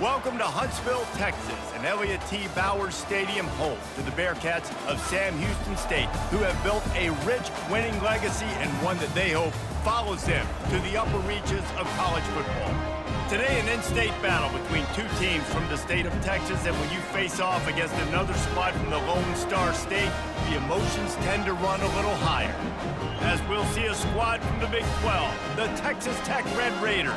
Welcome to Huntsville, Texas, and Elliott T. Bowers Stadium, home to the Bearcats of Sam Houston State, who have built a rich winning legacy and one that they hope follows them to the upper reaches of college football. Today, an in-state battle between two teams from the state of Texas, and when you face off against another squad from the Lone Star State, the emotions tend to run a little higher. As we'll see a squad from the Big 12, the Texas Tech Red Raiders,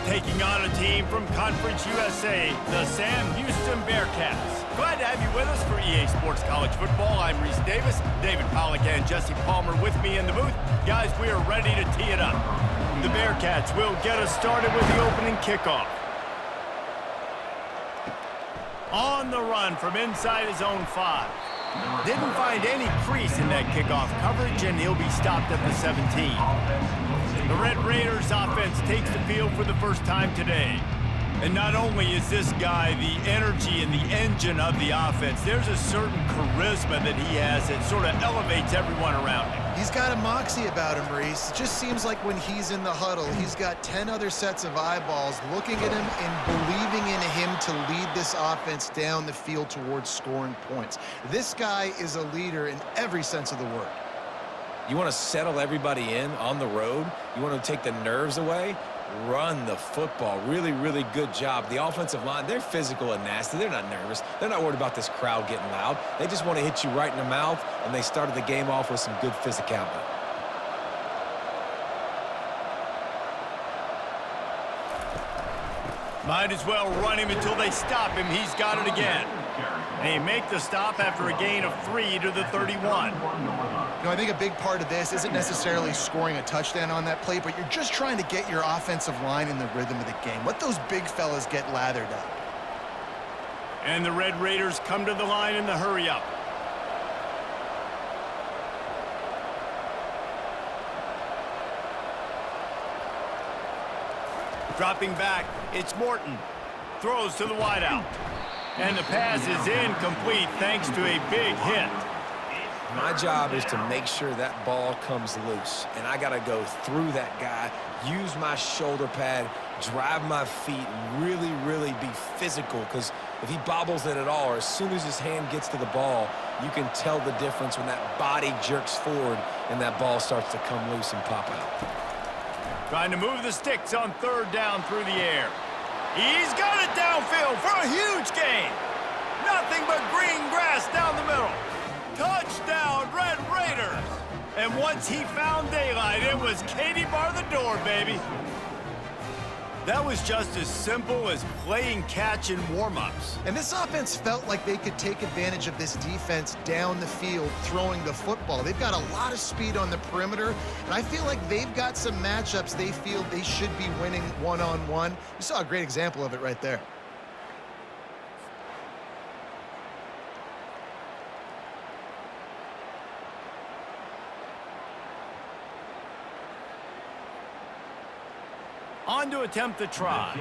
taking on a team from Conference USA, the Sam Houston Bearcats. Glad to have you with us for EA Sports College Football. I'm Reese Davis, David Pollack and Jesse Palmer with me in the booth. Guys, we are ready to tee it up. The Bearcats will get us started with the opening kickoff. On the run from inside his own 5. Didn't find any crease in that kickoff coverage, and he'll be stopped at the 17. The Red Raiders offense takes the field for the first time today. And not only is this guy the energy and the engine of the offense, there's a certain charisma that he has that sort of elevates everyone around him. He's got a moxie about him, Reese. It just seems like when he's in the huddle, he's got 10 other sets of eyeballs looking at him and believing in him to lead this offense down the field towards scoring points. This guy is a leader in every sense of the word. You want to settle everybody in on the road? You want to take the nerves away? Run the football. Really, really good job. The offensive line, they're physical and nasty. They're not nervous. They're not worried about this crowd getting loud. They just want to hit you right in the mouth, and they started the game off with some good physicality. Might as well run him until they stop him. He's got it again. And he make the stop after a gain of 3 to the 31. You know, I think a big part of this isn't necessarily scoring a touchdown on that play, but you're just trying to get your offensive line in the rhythm of the game. Let those big fellas get lathered up. And the Red Raiders come to the line in the hurry-up. Dropping back, it's Morton. Throws to the wideout. And the pass is incomplete thanks to a big hit. My job is to make sure that ball comes loose, and I got to go through that guy, use my shoulder pad, drive my feet, and really, really be physical, because if he bobbles it at all, or as soon as his hand gets to the ball, you can tell the difference when that body jerks forward and that ball starts to come loose and pop out. Trying to move the sticks on third down through the air. He's got it downfield for a huge gain. Nothing but green grass down the middle. Touchdown, Red Raiders! And once he found daylight, it was Katie bar the door, baby. That was just as simple as playing catch in warm-ups. And this offense felt like they could take advantage of this defense down the field throwing the football. They've got a lot of speed on the perimeter, and I feel like they've got some matchups they feel they should be winning one-on-one. You saw a great example of it right there. On to attempt the try.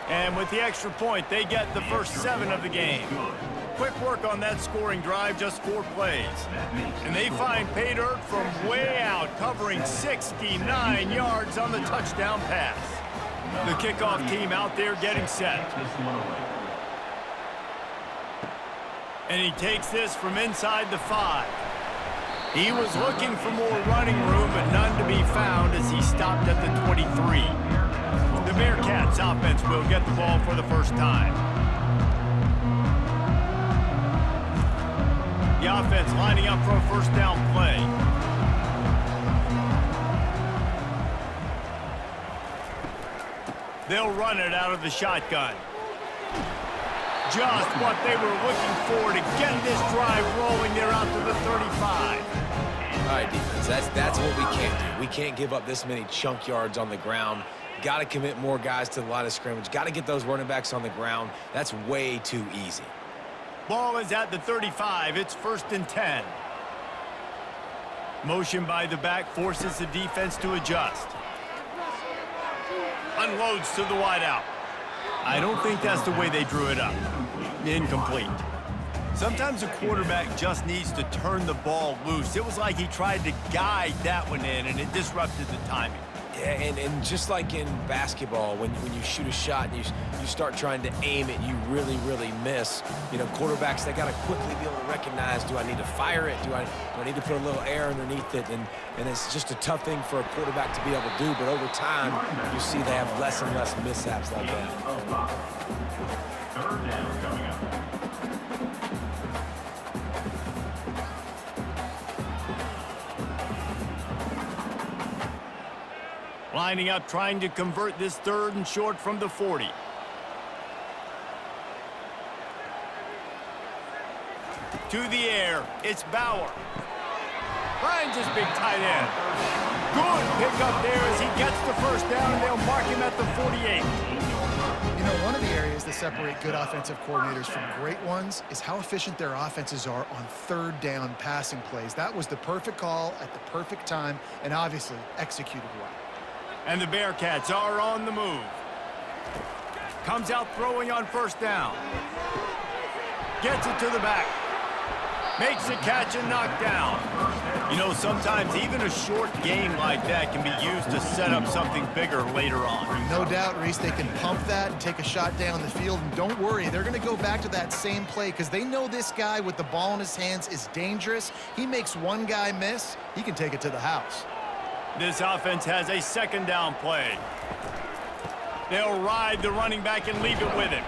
And with the extra point, they get the first 7 of the game. Quick work on that scoring drive, just 4 plays. And they find pay dirt from way out, covering 69 yards on the touchdown pass. The kickoff team out there getting set. And he takes this from inside the 5. He was looking for more running room, but none to be found as he stopped at the 23. The Bearcats offense will get the ball for the first time. The offense lining up for a first down play. They'll run it out of the shotgun. Just what they were looking for to get this drive rolling. They're out to the 35. All right, defense, that's what we can't do. We can't give up this many chunk yards on the ground. Got to commit more guys to the line of scrimmage. Got to get those running backs on the ground. That's way too easy. Ball is at the 35. It's 1st and 10. Motion by the back forces the defense to adjust. Unloads to the wideout. I don't think that's the way they drew it up. Incomplete. Sometimes a quarterback just needs to turn the ball loose. It was like he tried to guide that one in, and it disrupted the timing. Yeah, and just like in basketball, when you shoot a shot and you start trying to aim it, you really, really miss. You know, quarterbacks, they got to quickly be able to recognize, do I need to fire it? Do I need to put a little air underneath it? And it's just a tough thing for a quarterback to be able to do. But over time, you see they have less and less mishaps like that. Third down coming up. Lining up, trying to convert this 3rd and short from the 40. To the air, it's Bauer. Finds his big tight end. Good pickup there as he gets the first down, and they'll mark him at the 48. You know, one of the areas that separate good offensive coordinators from great ones is how efficient their offenses are on 3rd down passing plays. That was the perfect call at the perfect time and obviously executed well. And the Bearcats are on the move. Comes out throwing on 1st down. Gets it to the back. Makes a catch and knocked down. You know, sometimes even a short game like that can be used to set up something bigger later on. No doubt, Reese, they can pump that and take a shot down the field. And don't worry, they're going to go back to that same play because they know this guy with the ball in his hands is dangerous. He makes one guy miss, he can take it to the house. This offense has a 2nd down play. They'll ride the running back and leave it with him.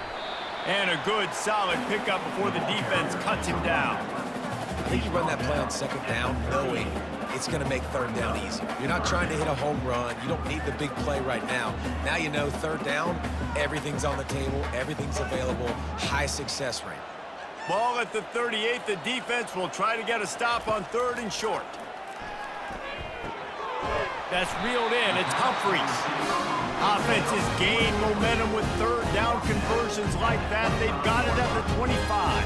And a good, solid pickup before the defense cuts him down. I think you run that play on 2nd down knowing it's going to make 3rd down easy. You're not trying to hit a home run. You don't need the big play right now. Now you know 3rd down, everything's on the table, everything's available, high success rate. Ball at the 38. The defense will try to get a stop on 3rd and short. That's reeled in. It's Humphries. Offenses gain momentum with 3rd down conversions like that. They've got it at the 25.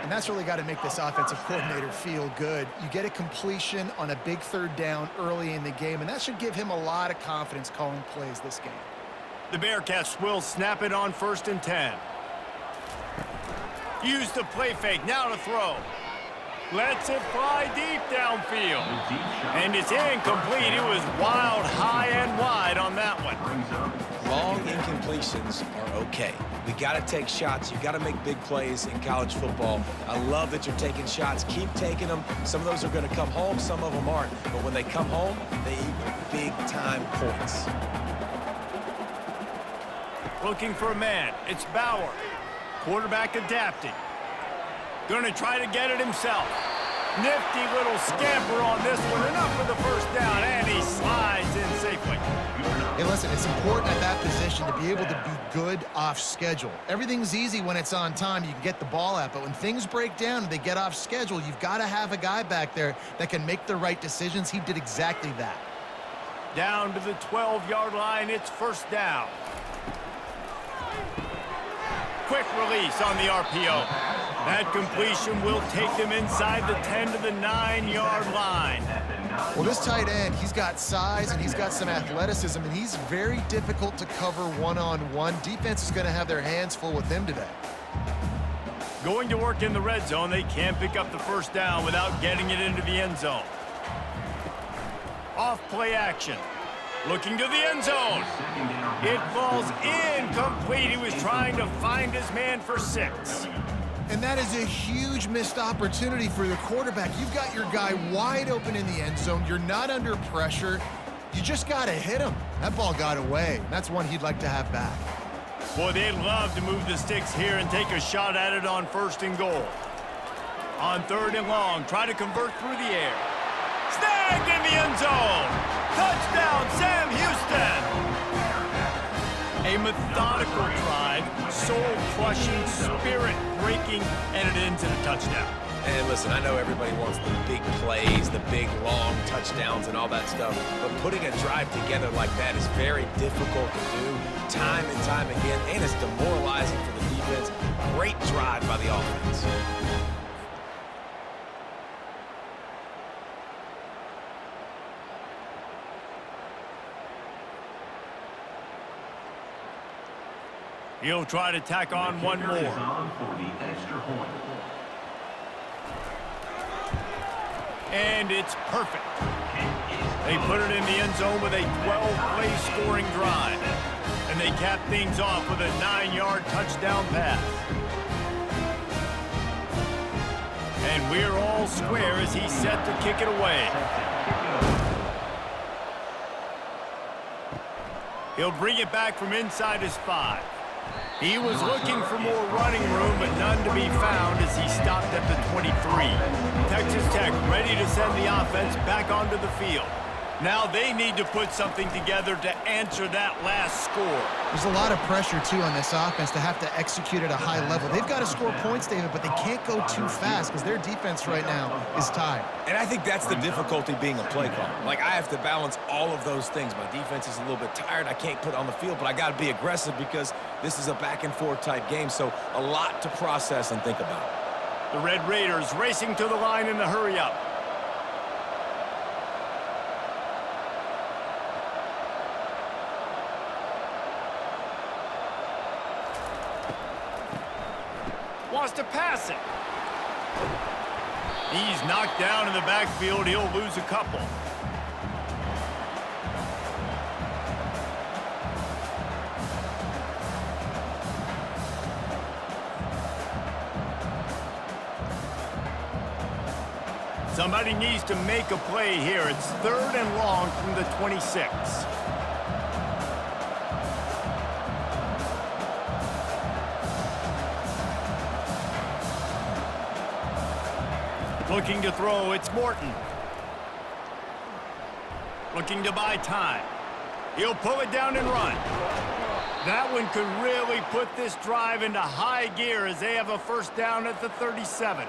And that's really got to make this offensive coordinator feel good. You get a completion on a big 3rd down early in the game, and that should give him a lot of confidence calling plays this game. The Bearcats will snap it on 1st and 10. Use the play fake. Now to throw. Lets it fly deep downfield. And it's incomplete. It was wild, high and wide on that one. Long incompletions are okay. We got to take shots. You got to make big plays in college football. I love that you're taking shots. Keep taking them. Some of those are going to come home. Some of them aren't. But when they come home, they equal big-time points. Looking for a man. It's Bauer. Quarterback adapting. Going to try to get it himself. Nifty little scamper on this one. Enough for the 1st down, and he slides in safely. Hey, listen, it's important at that position to be able to be good off schedule. Everything's easy when it's on time. You can get the ball out, but when things break down and they get off schedule, you've got to have a guy back there that can make the right decisions. He did exactly that. Down to the 12-yard line. It's 1st down. Quick release on the RPO. That completion will take them inside the 10 to the 9-yard line. Well, this tight end, he's got size and he's got some athleticism, and he's very difficult to cover one-on-one. Defense is going to have their hands full with him today. Going to work in the red zone. They can't pick up the 1st down without getting it into the end zone. Off play action. Looking to the end zone. It falls incomplete. He was trying to find his man for 6. And that is a huge missed opportunity for the quarterback. You've got your guy wide open in the end zone. You're not under pressure. You just got to hit him. That ball got away. That's one he'd like to have back. Boy, they'd love to move the sticks here and take a shot at it on 1st and goal. On 3rd and long, try to convert through the air. Snagged in the end zone. Touchdown, Sam Houston. A methodical drive, soul-crushing, spirit-breaking, and it ends in a touchdown. And listen, I know everybody wants the big plays, the big, long touchdowns and all that stuff, but putting a drive together like that is very difficult to do time and time again, and it's demoralizing for the defense. Great drive by the offense. He'll try to tack on one more. And it's perfect. They put it in the end zone with a 12-play scoring drive. And they cap things off with a 9-yard touchdown pass. And we're all square as he's set to kick it away. He'll bring it back from inside his 5. He was looking for more running room, but none to be found as he stopped at the 23. Texas Tech ready to send the offense back onto the field. Now they need to put something together to answer that last score. There's a lot of pressure, too, on this offense to have to execute at a high level. They've got to score points, David, but they can't go too fast because their defense right now is tied. And I think that's the difficulty being a play caller. Like, I have to balance all of those things. My defense is a little bit tired. I can't put it on the field, but I got to be aggressive because this is a back-and-forth type game, so a lot to process and think about. The Red Raiders racing to the line in the hurry-up. Wants to pass it. He's knocked down in the backfield. He'll lose a couple. Somebody needs to make a play here. It's 3rd and long from the 26. Looking to throw, it's Morton. Looking to buy time. He'll pull it down and run. That one could really put this drive into high gear as they have a first down at the 37.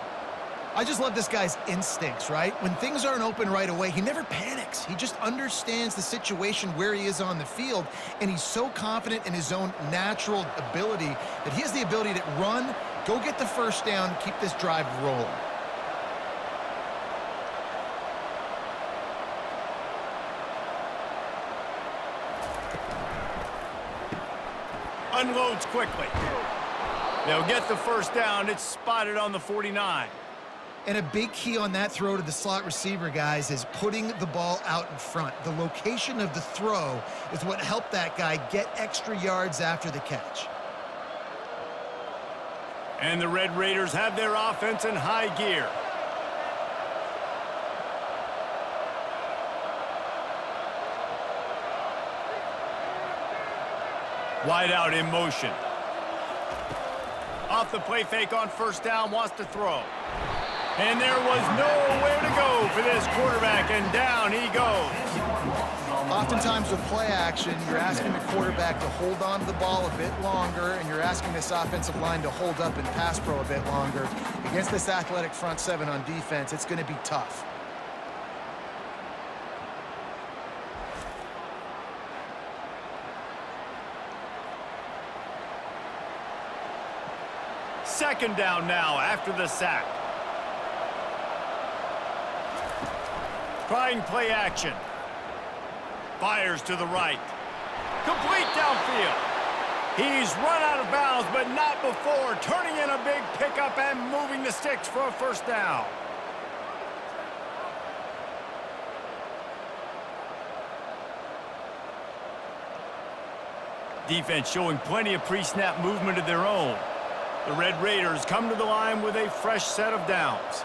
I just love this guy's instincts, right? When things aren't open right away, he never panics. He just understands the situation where he is on the field, and he's so confident in his own natural ability that he has the ability to run, go get the first down, keep this drive rolling. Unloads quickly. They'll get the first down. It's spotted on the 49. And a big key on that throw to the slot receiver, guys, is putting the ball out in front. The location of the throw is what helped that guy get extra yards after the catch. And the Red Raiders have their offense in high gear. Wide out in motion. Off the play fake on first down, wants to throw. And there was nowhere to go for this quarterback, and down he goes. Oftentimes with play action, you're asking the quarterback to hold on to the ball a bit longer, and you're asking this offensive line to hold up in pass pro a bit longer. Against this athletic front seven on defense, it's going to be tough. Second down now after the sack. Trying play action. Fires to the right. Complete downfield. He's run out of bounds, but not before. Turning in a big pickup and moving the sticks for a first down. Defense showing plenty of pre-snap movement of their own. The Red Raiders come to the line with a fresh set of downs.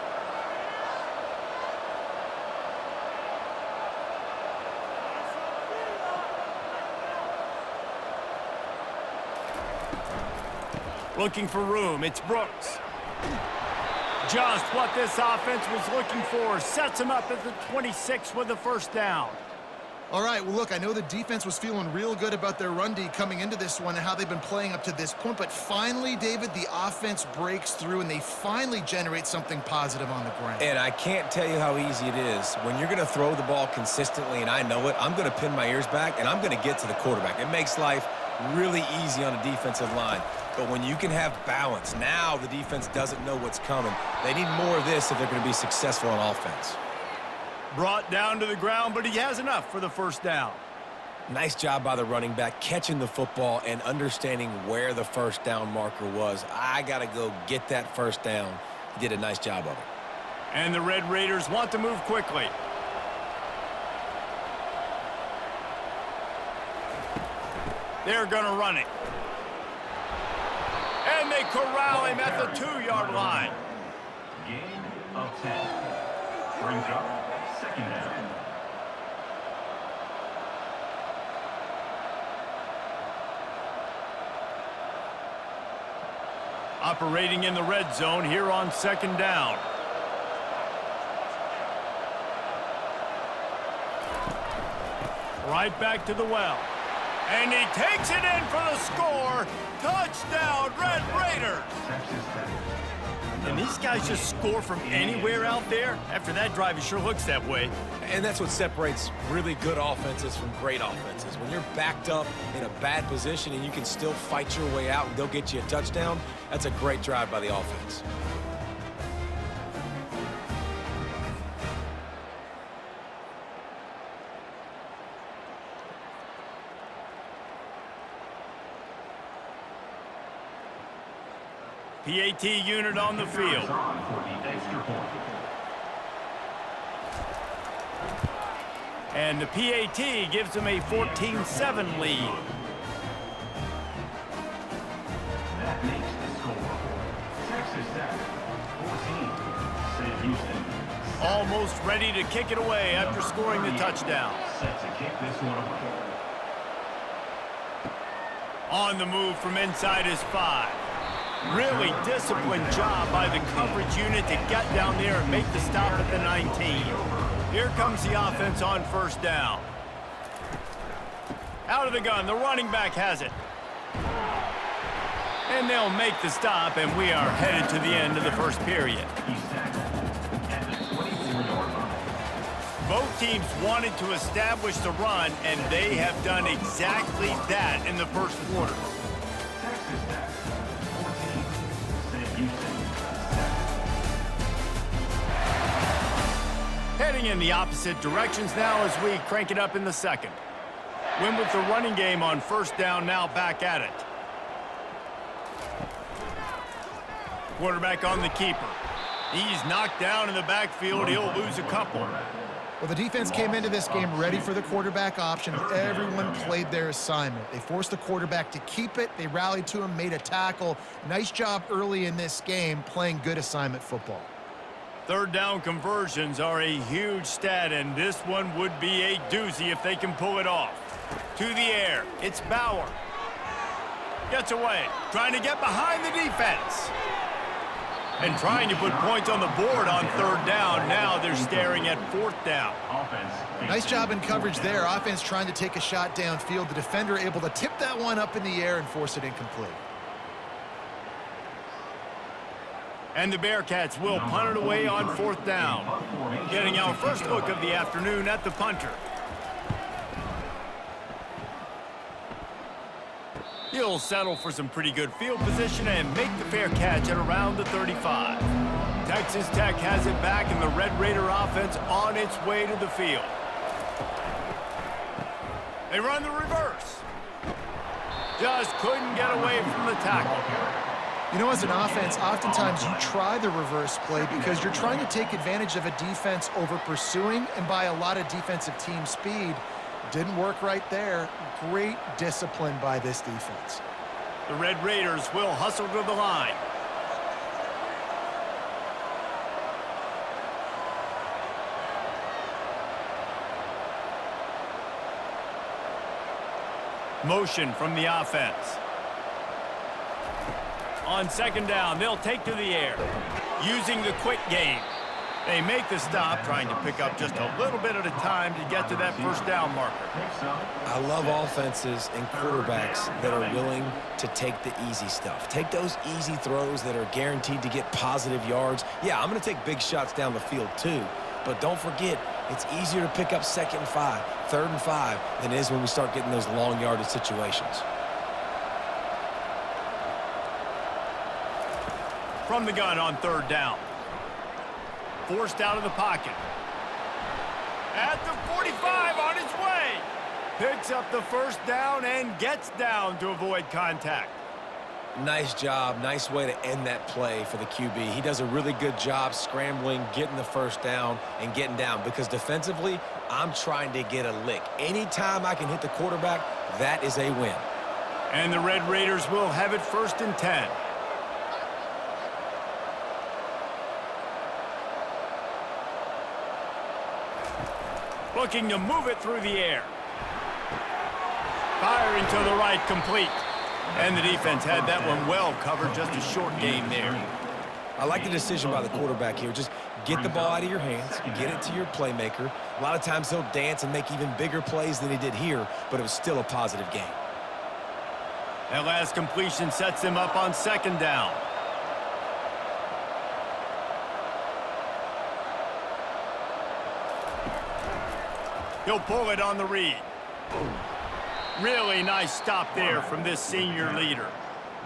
Looking for room, it's Brooks. Just what this offense was looking for. Sets him up at the 26 with the first down. All right, well, look, I know the defense was feeling real good about their run D coming into this one and how they've been playing up to this point, but finally, David, the offense breaks through and they finally generate something positive on the ground. And I can't tell you how easy it is. When you're going to throw the ball consistently, and I know it, I'm going to pin my ears back, and I'm going to get to the quarterback. It makes life really easy on a defensive line. But when you can have balance, now the defense doesn't know what's coming. They need more of this if they're going to be successful on offense. Brought down to the ground, but he has enough for the first down. Nice job by the running back, catching the football and understanding where the first down marker was. I got to go get that first down. He did a nice job of it. And the Red Raiders want to move quickly. They're going to run it. And they corral him at the 2-yard line. Gain of 10. Brings up 2nd down. Operating in the red zone here on 2nd down. Right back to the well. And he takes it in for the score. Touchdown, Red Raiders. And these guys just score from anywhere out there. After that drive, it sure looks that way. And that's what separates really good offenses from great offenses. When you're backed up in a bad position and you can still fight your way out and go get you a touchdown, that's a great drive by the offense. PAT unit on the field. And the PAT gives them a 14-7 lead. That makes the score. Texas Tech 14. Sam Houston. Almost ready to kick it away after scoring the touchdown. Set to kick this one away. On the move from inside his 5. Really disciplined job by the coverage unit to get down there and make the stop at the 19. Here comes the offense on 1st down. Out of the gun, the running back has it. And they'll make the stop, and we are headed to the end of the 1st period. He's tackled at the 24-yard line. Both teams wanted to establish the run, and they have done exactly that in the 1st quarter. Texas Tech 14. Sam Houston 7. Heading in the opposite directions now as we crank it up in the 2nd. Win with the running game on 1st down, now back at it. Quarterback on the keeper. He's knocked down in the backfield. He'll lose a couple. Well, the defense came into this game ready for the quarterback option. Everyone played their assignment. They forced the quarterback to keep it. They rallied to him, made a tackle. Nice job early in this game playing good assignment football. 3rd down conversions are a huge stat, and this one would be a doozy if they can pull it off. To the air, it's Bauer. Gets away, trying to get behind the defense. And trying to put points on the board on 3rd down. Now they're staring at 4th down. Nice job in coverage there. Offense trying to take a shot downfield. The defender able to tip that one up in the air and force it incomplete. And the Bearcats will punt it away on 4th down. Getting our first look of the afternoon at the punter. He'll settle for some pretty good field position and make the fair catch at around the 35. Texas Tech has it back, and the Red Raider offense on its way to the field. They run the reverse. Just couldn't get away from the tackle. You know, as an offense, oftentimes you try the reverse play because you're trying to take advantage of a defense over pursuing and by a lot of defensive team speed. Didn't work right there. Great discipline by this defense. The Red Raiders will hustle to the line. Motion from the offense. On 2nd down, they'll take to the air. Using the quick game. They make the stop, trying to pick up just a little bit at a time to get to that 1st down marker. I love offenses and quarterbacks that are willing to take the easy stuff. Take those easy throws that are guaranteed to get positive yards. Yeah, I'm going to take big shots down the field too, but don't forget, it's easier to pick up 2nd and 5, 3rd and 5 than it is when we start getting those long yardage situations. From the gun on 3rd down. Forced out of the pocket. At the 45 on his way. Picks up the 1st down and gets down to avoid contact. Nice job. Nice way to end that play for the QB. He does a really good job scrambling, getting the first down, and getting down. Because defensively, I'm trying to get a lick. Anytime I can hit the quarterback, that is a win. And the Red Raiders will have it 1st and 10. Looking to move it through the air. Firing to the right, complete. And the defense had that one well covered, just a short game there. I like the decision by the quarterback here. Just get the ball out of your hands, get it to your playmaker. A lot of times he'll dance and make even bigger plays than he did here, but it was still a positive game. That last completion sets him up on 2nd down. He'll pull it on the read. Really nice stop there from this senior leader.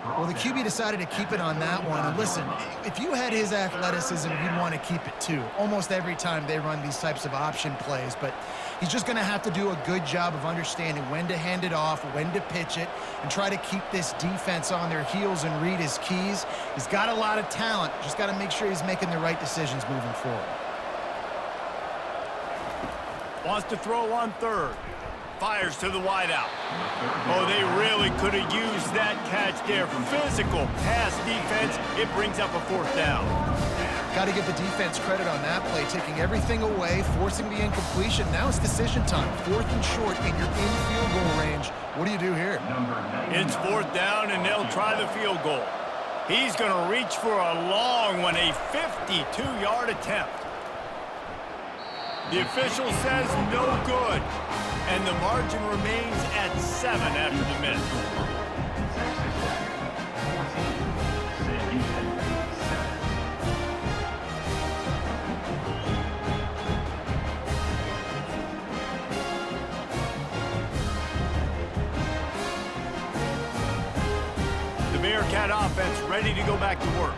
Well, the QB decided to keep it on that one. And listen, if you had his athleticism, you'd want to keep it too. Almost every time they run these types of option plays. But he's just going to have to do a good job of understanding when to hand it off, when to pitch it, and try to keep this defense on their heels and read his keys. He's got a lot of talent. Just got to make sure he's making the right decisions moving forward. Wants to throw on 3rd. Fires to the wideout. Oh, they really could have used that catch there. Physical pass defense. It brings up a 4th down. Got to give the defense credit on that play, taking everything away, forcing the incompletion. Now it's decision time. 4th and short, and you're in field goal range. What do you do here? It's 4th down, and they'll try the field goal. He's going to reach for a long one, a 52-yard attempt. The official says no good, and the margin remains at 7 after the minute. The Bearcat offense ready to go back to work.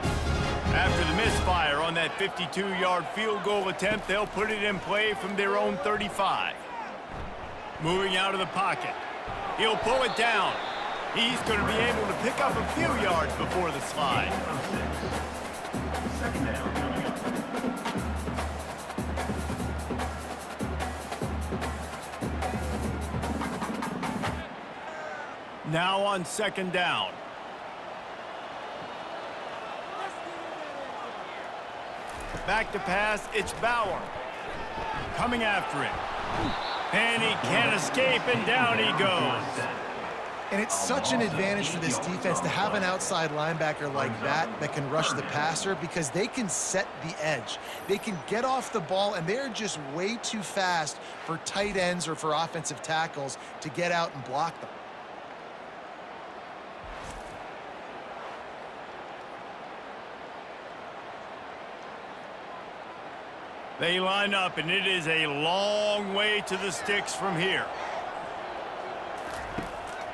After the misfire on that 52-yard field goal attempt, they'll put it in play from their own 35. Moving out of the pocket. He'll pull it down. He's going to be able to pick up a few yards before the slide. 2nd down coming up. Now on 2nd down. Back to pass, it's Bauer. Coming after it. And he can't escape, and down he goes. And it's such an advantage for this defense to have an outside linebacker like that can rush the passer, because they can set the edge. They can get off the ball, and they're just way too fast for tight ends or for offensive tackles to get out and block them. They line up, and it is a long way to the sticks from here.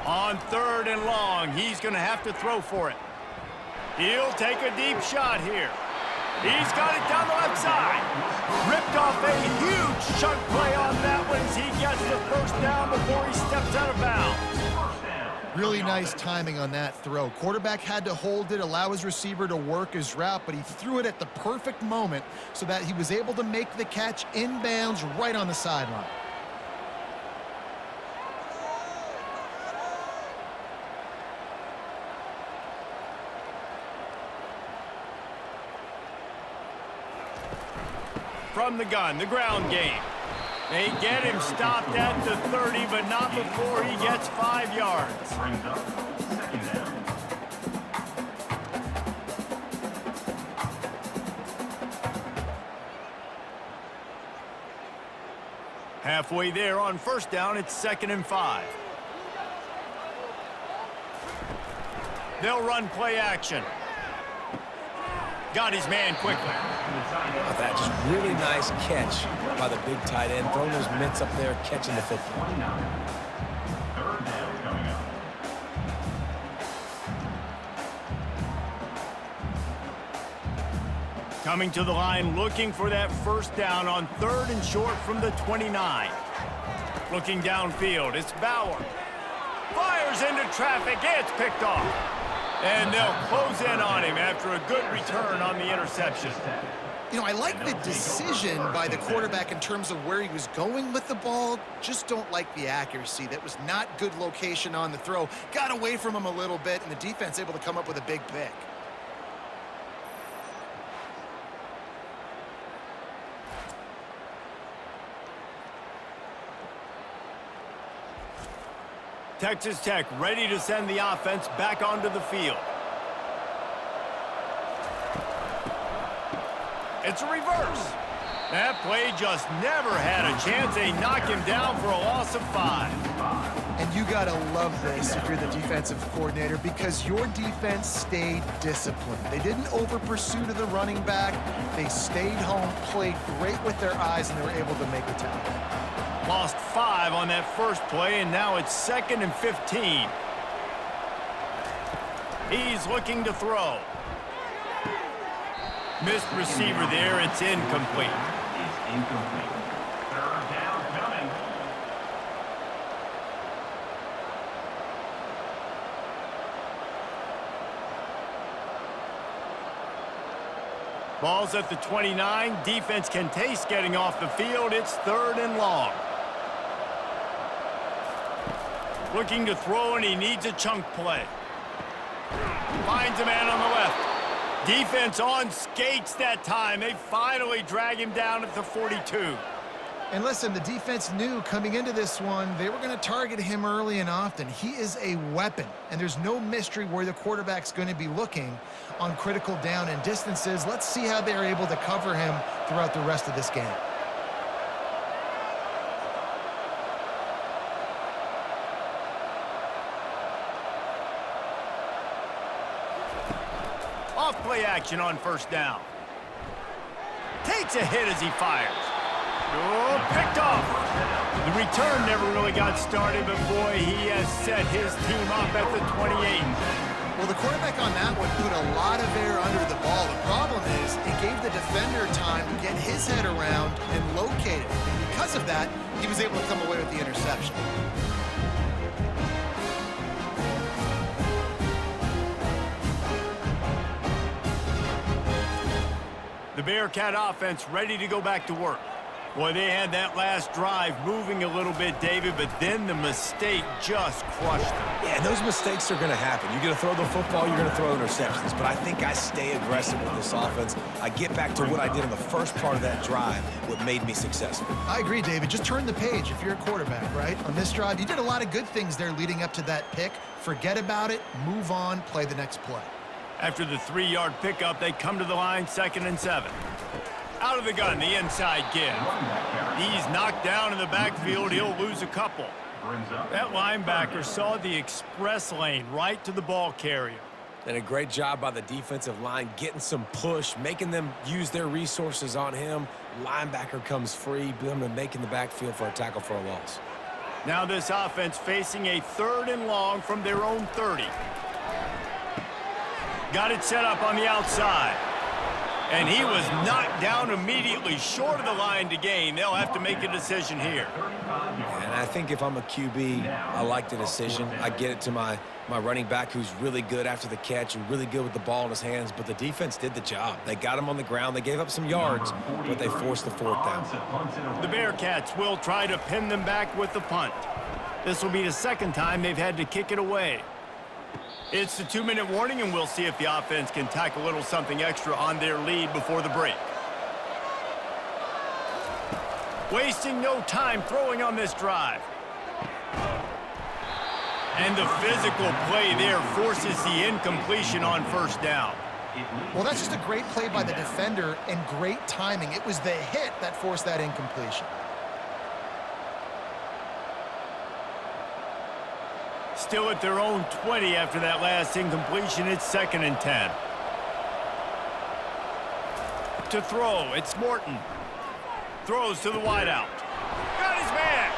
On 3rd and long, he's going to have to throw for it. He'll take a deep shot here. He's got it down the left side. Ripped off a huge chunk play on that one as he gets the 1st down before he steps out of bounds. Really nice timing on that throw. Quarterback had to hold it, allow his receiver to work his route, but he threw it at the perfect moment so that he was able to make the catch inbounds right on the sideline. From the gun, the ground game. They get him stopped at the 30, but not before he gets 5 yards. Brings up 2nd down. Halfway there on 1st down, it's 2nd and 5. They'll run play action. Got his man quickly. That just really nice catch by the big tight end, throwing those mitts up there, catching the football. 29. 3rd down coming up. Coming to the line, looking for that 1st down on 3rd and short from the 29. Looking downfield, it's Bauer. Fires into traffic, it's picked off. And they'll close in on him after a good return on the interception. You know, I like the decision by the quarterback in terms of where he was going with the ball. Just don't like the accuracy. That was not good location on the throw. Got away from him a little bit, and the defense able to come up with a big pick. Texas Tech ready to send the offense back onto the field. It's a reverse. That play just never had a chance. They knock him down for a loss of 5. And you got to love this if you're the defensive coordinator, because your defense stayed disciplined. They didn't over-pursue to the running back. They stayed home, played great with their eyes, and they were able to make the tackle. Lost 5 on that first play, and now it's 2nd and 15. He's looking to throw. Missed receiver there. It's incomplete. Is incomplete. Third down coming. Ball's at the 29. Defense can taste getting off the field. It's 3rd and long. Looking to throw, and he needs a chunk play. Finds a man on the left. Defense on skates that time. They finally drag him down at the 42. And listen, the defense knew coming into this one, they were going to target him early and often. He is a weapon, and there's no mystery where the quarterback's going to be looking on critical down and distances. Let's see how they're able to cover him throughout the rest of this game. Off play action on first down. Takes a hit as he fires. Oh, picked off. The return never really got started, but boy, he has set his team up at the 28. Well, the quarterback on that one put a lot of air under the ball. The problem is it gave the defender time to get his head around and locate it. And because of that, he was able to come away with the interception. The Bearcat offense ready to go back to work. Boy, they had that last drive moving a little bit, David, but then the mistake just crushed them. Yeah, and those mistakes are going to happen. You're going to throw the football, you're going to throw interceptions. But I think I stay aggressive with this offense. I get back to what I did in the first part of that drive, what made me successful. I agree, David. Just turn the page if you're a quarterback, right? On this drive, you did a lot of good things there leading up to that pick. Forget about it, move on, play the next play. After the 3-yard pickup, they come to the line, 2nd and 7. Out of the gun, the inside give. He's knocked down in the backfield. He'll lose a couple. That linebacker saw the express lane right to the ball carrier. And a great job by the defensive line getting some push, making them use their resources on him. Linebacker comes free, them and making the backfield for a tackle for a loss. Now this offense facing a 3rd and long from their own 30. Got it set up on the outside. And he was knocked down immediately short of the line to gain. They'll have to make a decision here. And I think if I'm a QB, I like the decision. I get it to my running back who's really good after the catch and really good with the ball in his hands, but the defense did the job. They got him on the ground. They gave up some yards, but they forced the 4th down. The Bearcats will try to pin them back with the punt. This will be the 2nd time they've had to kick it away. It's the 2-minute warning, and we'll see if the offense can tack a little something extra on their lead before the break. Wasting no time throwing on this drive. And the physical play there forces the incompletion on first down. Well, that's just a great play by the defender and great timing. It was the hit that forced that incompletion. Still at their own 20 after that last incompletion. It's 2nd and 10. To throw, it's Morton. Throws to the wideout. Got his man.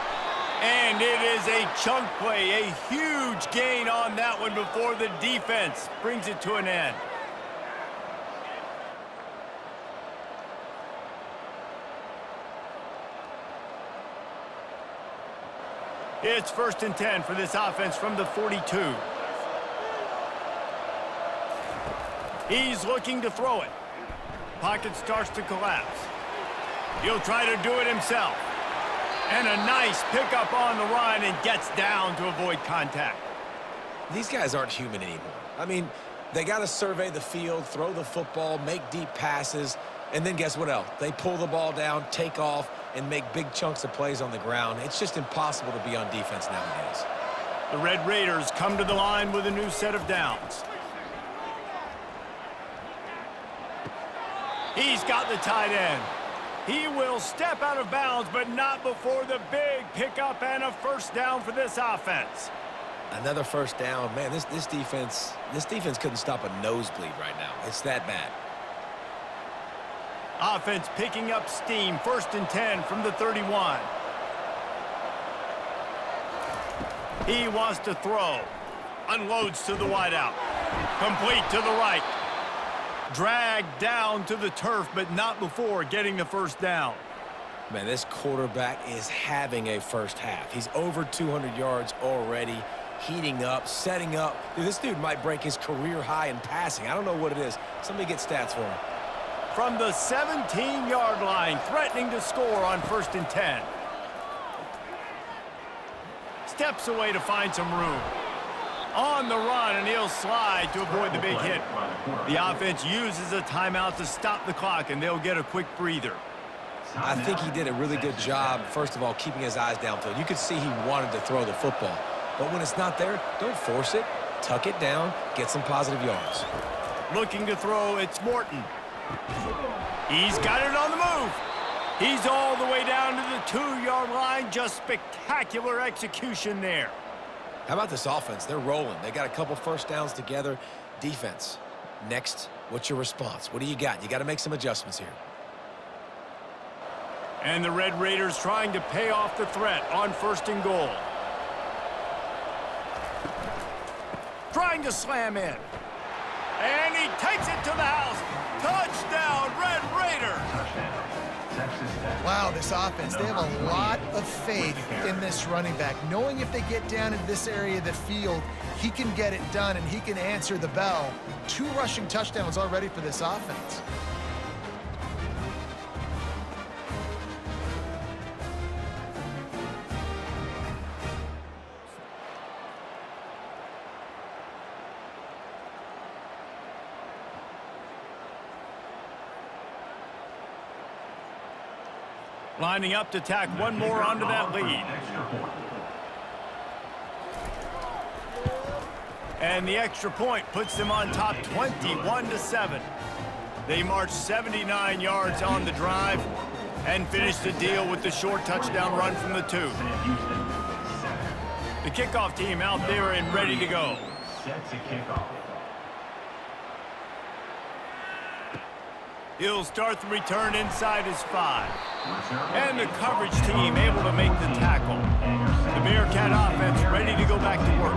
And it is a chunk play, a huge gain on that one before the defense brings it to an end. It's 1st and 10 for this offense from the 42. He's looking to throw it. Pocket starts to collapse. He'll try to do it himself. And a nice pickup on the run and gets down to avoid contact. These guys aren't human anymore. I mean, they got to survey the field, throw the football, make deep passes, and then guess what else? They pull the ball down, take off, and make big chunks of plays on the ground. It's just impossible to be on defense nowadays. The Red Raiders come to the line with a new set of downs. He's got the tight end. He will step out of bounds, but not before the big pickup and a first down for this offense. Another first down. Man, this defense couldn't stop a nosebleed right now. It's that bad. Offense picking up steam. 1st and 10 from the 31. He wants to throw. Unloads to the wideout. Complete to the right. Dragged down to the turf, but not before getting the first down. Man, this quarterback is having a first half. He's over 200 yards already, heating up, setting up. Dude, this dude might break his career high in passing. I don't know what it is. Somebody get stats for him. From the 17-yard line, threatening to score on 1st and 10. Steps away to find some room. On the run, and he'll slide to avoid the big hit. The offense uses a timeout to stop the clock, and they'll get a quick breather. I think he did a really good job, first of all, keeping his eyes downfield. You could see he wanted to throw the football. But when it's not there, don't force it. Tuck it down, get some positive yards. Looking to throw, it's Morton. He's got it on the move. He's all the way down to the 2-yard line. Just spectacular execution there. How about this offense? They're rolling. They got a couple first downs together. Defense. Next, what's your response? What do you got? You got to make some adjustments here. And the Red Raiders trying to pay off the threat on 1st and goal. Trying to slam in. And he takes it to the house. Touchdown, Red Raiders. Wow, this offense, they have a lot of faith in this running back, knowing if they get down in this area of the field, he can get it done and he can answer the bell. 2 rushing touchdowns already for this offense. Lining up to tack one more onto that lead. And the extra point puts them on top 21-7. They march 79 yards on the drive and finish the deal with the short touchdown run from the 2. The kickoff team out there and ready to go. Set to kickoff. He'll start the return inside his 5. And the coverage team able to make the tackle. The Bearcat offense ready to go back to work.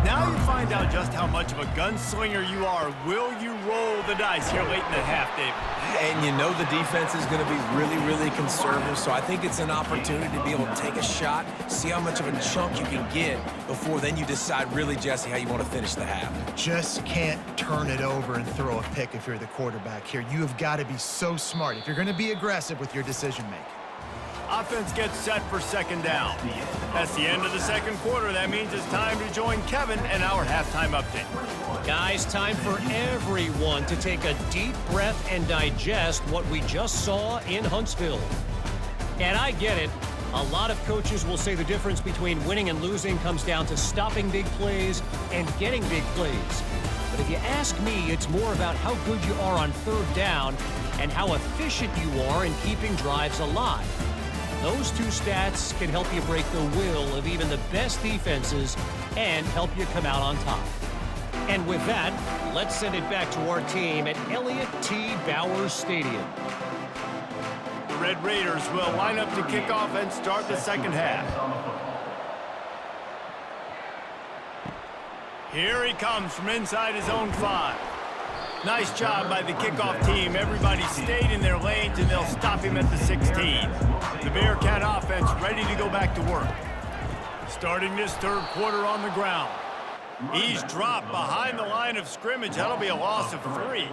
Now you find out just how much of a gunslinger you are. Will you roll the dice here late in the half, David? And you know the defense is going to be really, really conservative, so I think it's an opportunity to be able to take a shot, see how much of a chunk you can get before then you decide really, Jesse, how you want to finish the half. Just can't turn it over and throw a pick if you're the quarterback here. You have got to be so smart if you're going to be aggressive with your decision-making. Offense gets set for 2nd down. That's the end of the 2nd quarter. That means it's time to join Kevin and our halftime update. Guys, time for everyone to take a deep breath and digest what we just saw in Huntsville. And I get it. A lot of coaches will say the difference between winning and losing comes down to stopping big plays and getting big plays. But if you ask me, it's more about how good you are on 3rd down and how efficient you are in keeping drives alive. Those 2 stats can help you break the will of even the best defenses and help you come out on top. And with that, let's send it back to our team at Elliott T. Bowers Stadium. The Red Raiders will line up to kick off and start the 2nd half. Here he comes from inside his own 5. Nice job by the kickoff team. Everybody stayed in their lanes, and they'll stop him at the 16. The Bearcat offense ready to go back to work. Starting this 3rd quarter on the ground. He's dropped behind the line of scrimmage. That'll be a loss of 3.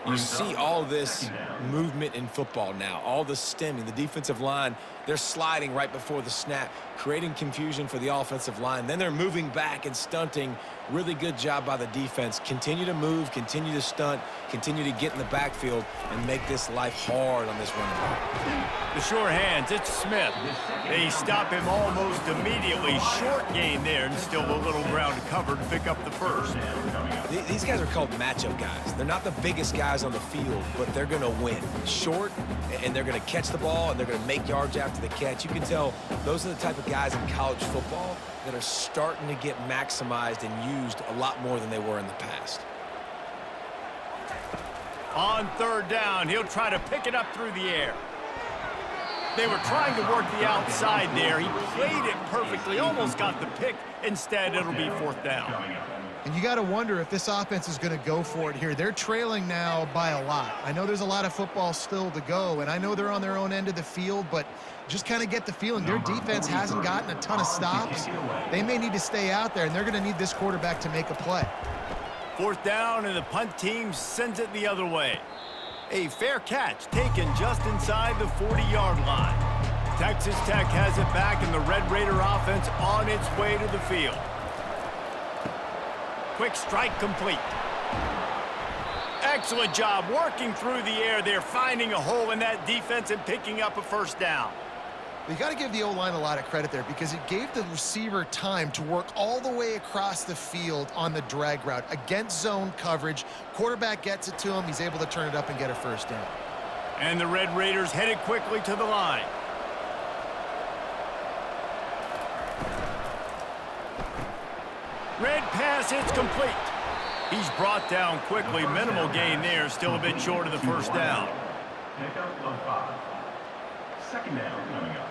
You see all this movement in football now, all the stemming, the defensive line, they're sliding right before the snap, creating confusion for the offensive line. Then they're moving back and stunting. Really good job by the defense. Continue to move, continue to stunt, continue to get in the backfield and make this life hard on this running back. The sure hands, it's Smith. They stop him almost immediately. Short gain there, and still a little ground to cover to pick up the first. These guys are called matchup guys. They're not the biggest guys on the field, but they're going to win. Short, and they're going to catch the ball, and they're going to make yards after the catch. You can tell those are the type of guys in college football that are starting to get maximized and used a lot more than they were in the past. On third down, he'll try to pick it up through the air. They were trying to work the outside there. He played it perfectly, almost got the pick. Instead, it'll be fourth down. And you got to wonder if this offense is going to go for it here. They're trailing now by a lot. I know there's a lot of football still to go, and I know they're on their own end of the field, but just kind of get the feeling their defense hasn't gotten a ton of stops. They may need to stay out there, and they're going to need this quarterback to make a play. Fourth down, and the punt team sends it the other way. A fair catch taken just inside the 40-yard line. Texas Tech has it back, and the Red Raider offense on its way to the field. Quick strike complete. Excellent job working through the air there, finding a hole in that defense and picking up a first down. You got to give the O-line a lot of credit there because it gave the receiver time to work all the way across the field on the drag route against zone coverage. Quarterback gets it to him. He's able to turn it up and get a first down. And the Red Raiders headed quickly to the line. Red pass, it's complete. He's brought down quickly. Minimal gain there, still a bit short of the first down. Pick up of 5. Second down coming up.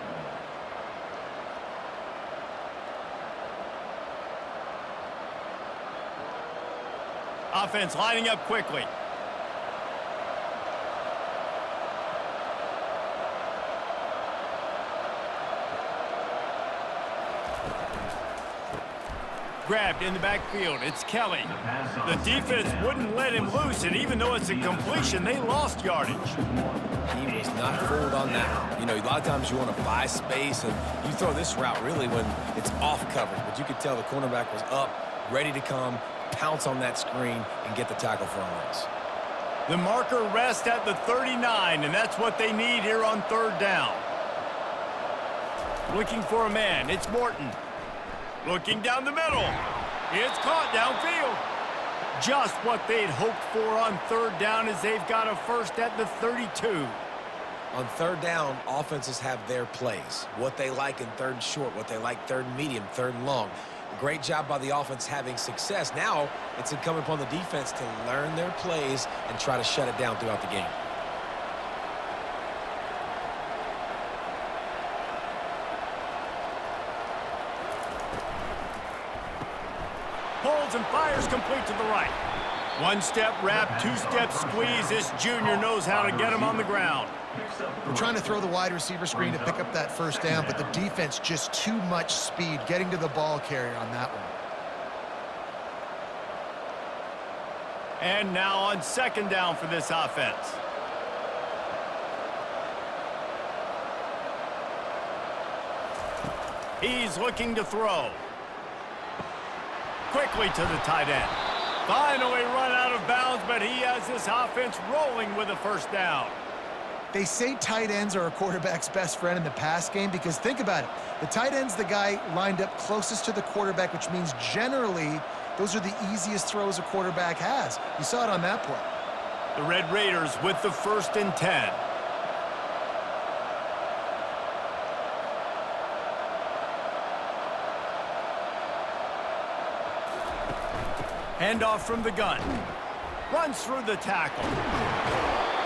Offense lining up quickly. Grabbed in the backfield. It's Kelly. The defense wouldn't let him loose, and even though it's a completion, they lost yardage. He was not fooled on that. You know, a lot of times you want to buy space, and you throw this route really when it's off coverage. But you could tell the cornerback was up, ready to come, pounce on that screen, and get the tackle for a loss. The marker rests at the 39, and that's what they need here on third down. Looking for a man. It's Morton. Looking down the middle. It's caught downfield. Just what they'd hoped for on third down as they've got a first at the 32. On third down, offenses have their plays. What they like in third and short, what they like third and medium, third and long. Great job by the offense having success. Now it's incumbent upon the defense to learn their plays and try to shut it down throughout the game. Pulls and fires complete to the right. One step wrap, two step squeeze. This junior knows how to get him on the ground. We're trying to throw the wide receiver screen to pick up that first down, but the defense just too much speed getting to the ball carrier on that one. And now on second down for this offense. He's looking to throw. Quickly to the tight end. Finally run out of bounds, but he has this offense rolling with a first down. They say tight ends are a quarterback's best friend in the pass game because think about it. The tight end's the guy lined up closest to the quarterback, which means generally those are the easiest throws a quarterback has. You saw it on that play. The Red Raiders with the 1st and 10. Handoff from the gun. Runs through the tackle.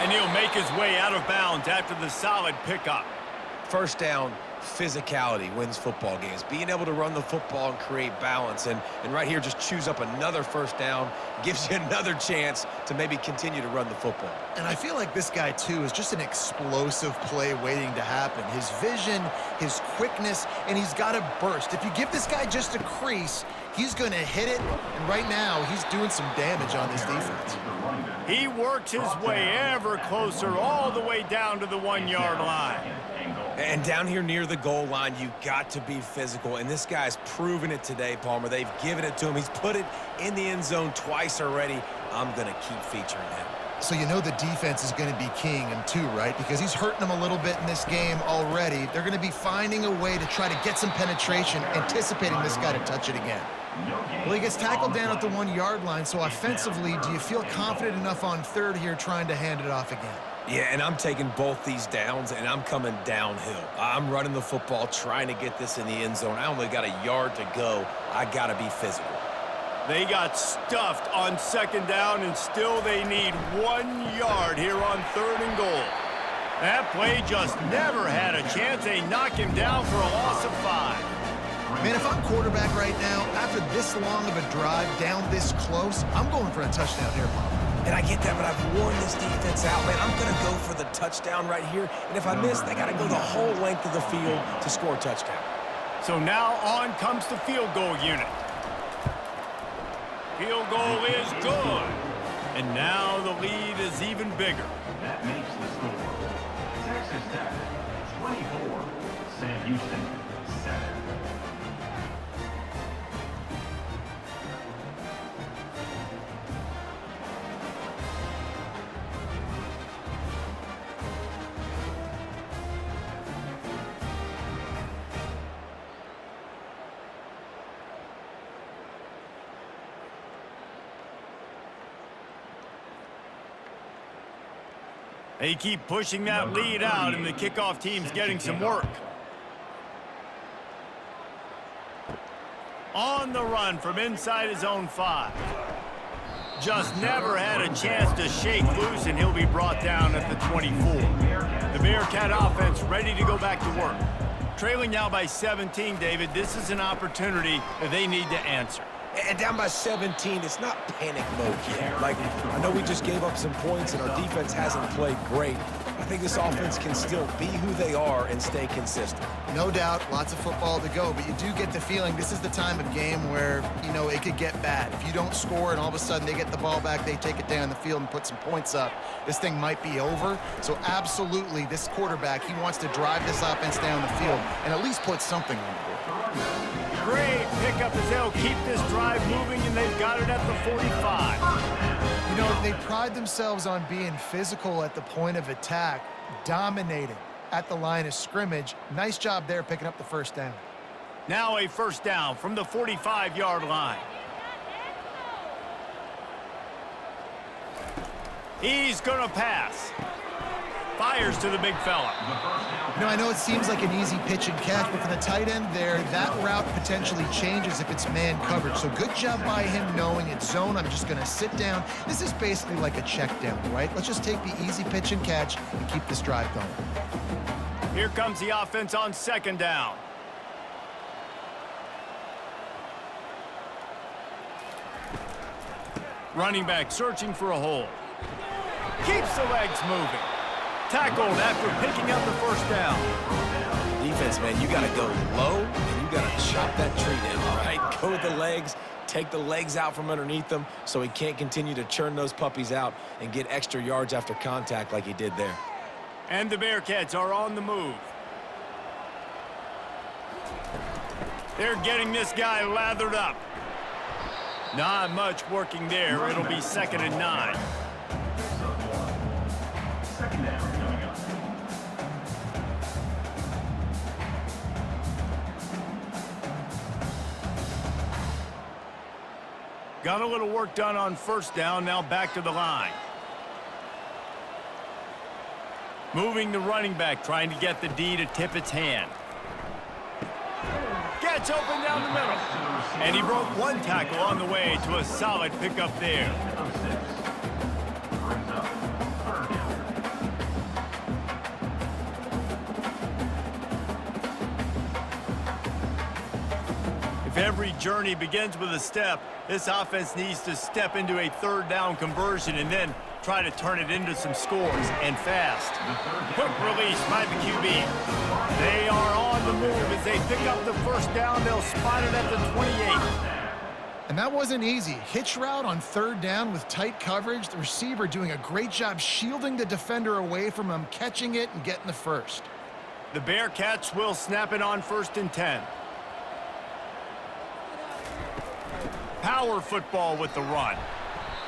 And he'll make his way out of bounds after the solid pickup. First down, physicality wins football games. Being able to run the football and create balance. And right here, just choose up another first down, gives you another chance to maybe continue to run the football. And I feel like this guy, too, is just an explosive play waiting to happen. His vision, his quickness, and he's got a burst. If you give this guy just a crease, he's going to hit it. And right now, he's doing some damage on this defense. He works his way ever closer all the way down to the 1-yard line. And down here near the goal line, you got to be physical. And this guy's proven it today, Palmer. They've given it to him. He's put it in the end zone twice already. I'm going to keep featuring him. So you know the defense is going to be keying him too, right? Because he's hurting them a little bit in this game already. They're going to be finding a way to try to get some penetration, anticipating this guy to touch it again. Well, he gets tackled down at the 1-yard line, so offensively, do you feel confident enough on third here trying to hand it off again? Yeah, and I'm taking both these downs, and I'm coming downhill. I'm running the football, trying to get this in the end zone. I only got a yard to go. I got to be physical. They got stuffed on second down, and still they need 1 yard here on third and goal. That play just never had a chance. They knock him down for a loss of 5. Man, if I'm quarterback right now, after this long of a drive down this close, I'm going for a touchdown here, Bob. And I get that, but I've worn this defense out, man. I'm going to go for the touchdown right here. And if I miss, they got to go the whole length of the field to score a touchdown. So now on comes the field goal unit. Field goal is good. And now the lead is even bigger. That makes the score. Texas Tech, 24. Sam Houston, 7. They keep pushing that lead out, and the kickoff team's getting some work. On the run from inside his own 5. Just never had a chance to shake loose, and he'll be brought down at the 24. The Bearcat offense ready to go back to work. Trailing now by 17, David. This is an opportunity that they need to answer. And down by 17, it's not panic mode yet. Like, I know we just gave up some points and our defense hasn't played great. I think this offense can still be who they are and stay consistent. No doubt, lots of football to go, but you do get the feeling this is the time of game where, you know, it could get bad. If you don't score and all of a sudden they get the ball back, they take it down the field and put some points up, this thing might be over. So absolutely, this quarterback, he wants to drive this offense down the field and at least put something on the board. Great pickup as they'll keep this drive moving, and they've got it at the 45. You know, they pride themselves on being physical at the point of attack, dominating at the line of scrimmage. Nice job there picking up the first down. Now a first down from the 45-yard line. He's going to pass. Fires to the big fella. You know, I know it seems like an easy pitch and catch, but for the tight end there, that route potentially changes if it's man coverage. So good job by him knowing it's zone. I'm just going to sit down. This is basically like a check down, right? Let's just take the easy pitch and catch and keep this drive going. Here comes the offense on second down. Running back searching for a hole. Keeps the legs moving. Tackled after picking up the first down. Defense, man, you got to go low and you got to chop that tree down, right? Go with the legs, take the legs out from underneath them so he can't continue to churn those puppies out and get extra yards after contact like he did there. And the Bearcats are on the move. They're getting this guy lathered up. Not much working there. It'll be 2nd and 9. Second down coming up. Got a little work done on first down. Now back to the line. Moving the running back, trying to get the D to tip its hand. Gets open down the middle. And he broke one tackle on the way to a solid pickup there. every journey begins with a step, this offense needs to step into a third down conversion and then try to turn it into some scores, and fast. Quick release by the QB. They are on the move as they pick up the first down. They'll spot it at the 28. And that wasn't easy. Hitch route on third down with tight coverage. The receiver doing a great job shielding the defender away from him, catching it and getting the first. The Bearcats will snap it on 1st and 10. Power football with the run.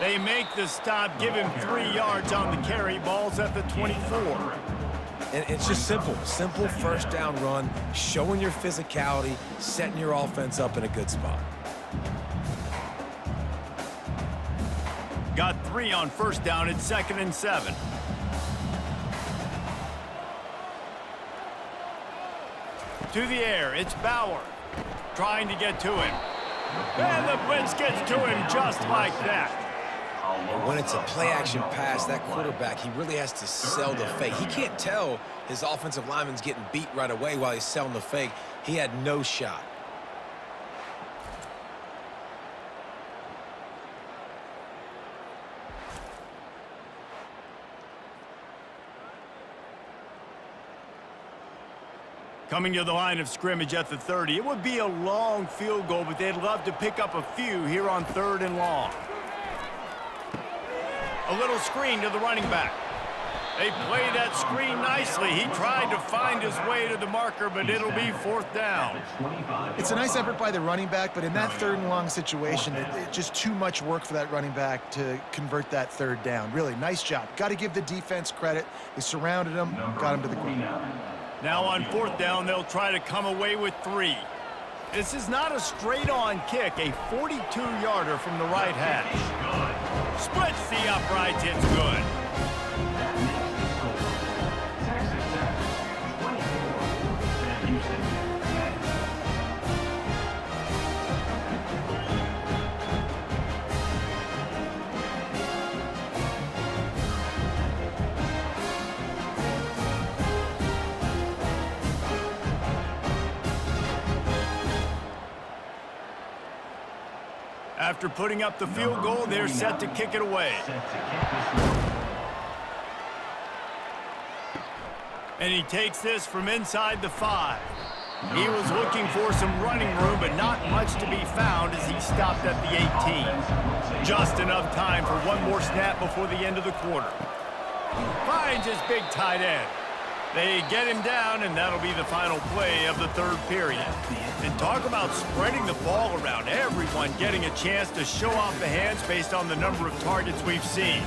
They make the stop, give him 3 yards on the carry. Ball's at the 24. And it's just simple. Simple first down run, showing your physicality, setting your offense up in a good spot. Got 3 on first down. It's 2nd and 7. To the air, it's Bauer trying to get to him. And the blitz gets to him just like that. When it's a play-action pass, that quarterback, he really has to sell the fake. He can't tell his offensive lineman's getting beat right away while he's selling the fake. He had no shot. Coming to the line of scrimmage at the 30. It would be a long field goal, but they'd love to pick up a few here on 3rd and long. A little screen to the running back. They play that screen nicely. He tried to find his way to the marker, but it'll be 4th down. It's a nice effort by the running back, but in that 3rd and long situation, it's just too much work for that running back to convert that 3rd down. Really, nice job. Got to give the defense credit. They surrounded him, got him to the ground. Now on 4th down, they'll try to come away with 3. This is not a straight-on kick, a 42-yarder from the right hash. Splits the uprights, it's good. After putting up the field goal, they're set to kick it away. And he takes this from inside the 5. He was looking for some running room, but not much to be found as he stopped at the 18. Just enough time for one more snap before the end of the quarter. Finds his big tight end. They get him down, and that'll be the final play of the 3rd period. And talk about spreading the ball around. Everyone getting a chance to show off the hands based on the number of targets we've seen.